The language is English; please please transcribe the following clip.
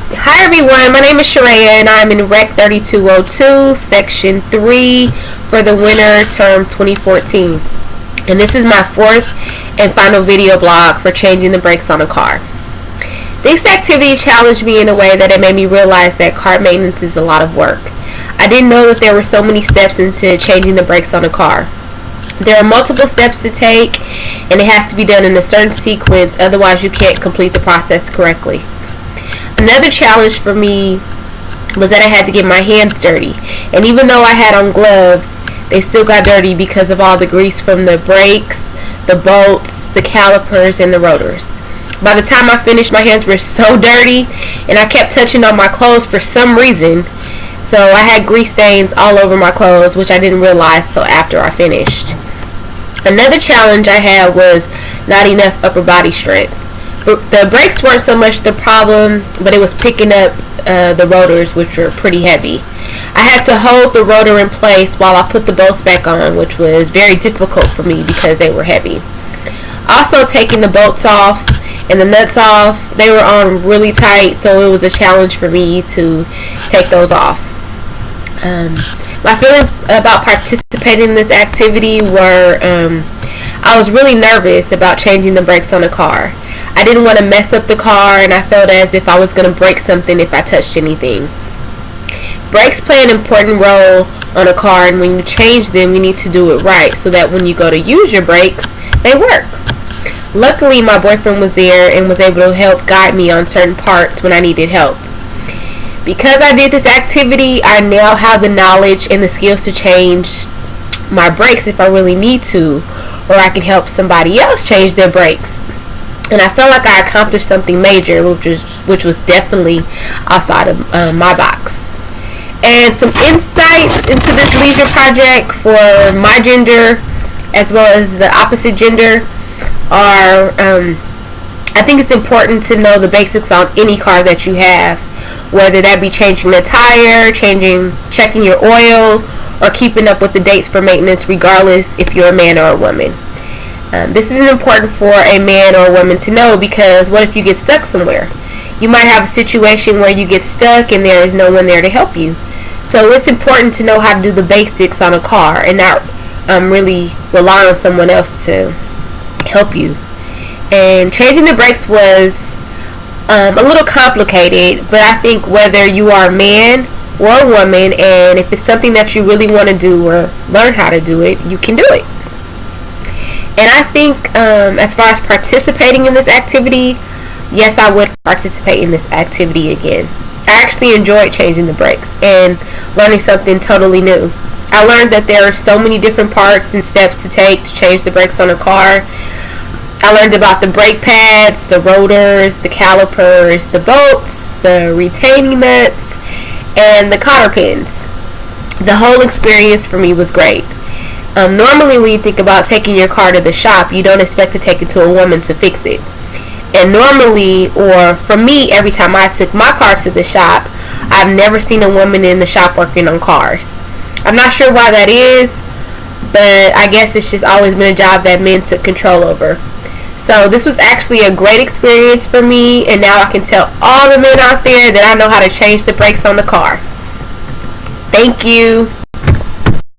Hi everyone, my name is Schraya and I'm in Rec 3202, Section 3 for the winter term 2014. And this is my fourth and final video blog for changing the brakes on a car. This activity challenged me in a way that it made me realize that car maintenance is a lot of work. I didn't know that there were so many steps into changing the brakes on a car. There are multiple steps to take and it has to be done in a certain sequence, otherwise you can't complete the process correctly. Another challenge for me was that I had to get my hands dirty, and even though I had on gloves, they still got dirty because of all the grease from the brakes, the bolts, the calipers, and the rotors. By the time I finished, my hands were so dirty, and I kept touching on my clothes for some reason, so I had grease stains all over my clothes, which I didn't realize till after I finished. Another challenge I had was not enough upper body strength. The brakes weren't so much the problem, but it was picking up the rotors, which were pretty heavy. I had to hold the rotor in place while I put the bolts back on, which was very difficult for me because they were heavy. Also, taking the bolts off and the nuts off, they were on really tight, so it was a challenge for me to take those off. My feelings about participating in this activity were I was really nervous about changing the brakes on a car. I didn't want to mess up the car, and I felt as if I was going to break something if I touched anything. Brakes play an important role on a car, and when you change them, you need to do it right so that when you go to use your brakes, they work. Luckily, my boyfriend was there and was able to help guide me on certain parts when I needed help. Because I did this activity, I now have the knowledge and the skills to change my brakes if I really need to, or I can help somebody else change their brakes. And I felt like I accomplished something major, which was definitely outside of my box. And some insights into this leisure project for my gender as well as the opposite gender are, I think it's important to know the basics on any car that you have, whether that be changing the tire, checking your oil, or keeping up with the dates for maintenance, regardless if you're a man or a woman. This is important for a man or a woman to know, because what if you get stuck somewhere? You might have a situation where you get stuck and there is no one there to help you. So it's important to know how to do the basics on a car and not really rely on someone else to help you. And changing the brakes was a little complicated, but I think whether you are a man or a woman, and if it's something that you really want to do or learn how to do it, you can do it. And I think as far as participating in this activity, yes, I would participate in this activity again. I actually enjoyed changing the brakes and learning something totally new. I learned that there are so many different parts and steps to take to change the brakes on a car. I learned about the brake pads, the rotors, the calipers, the bolts, the retaining nuts, and the cotter pins. The whole experience for me was great. Normally when you think about taking your car to the shop, you don't expect to take it to a woman to fix it. And normally, or for me, every time I took my car to the shop, I've never seen a woman in the shop working on cars. I'm not sure why that is, but I guess it's just always been a job that men took control over. So this was actually a great experience for me, and now I can tell all the men out there that I know how to change the brakes on the car. Thank you.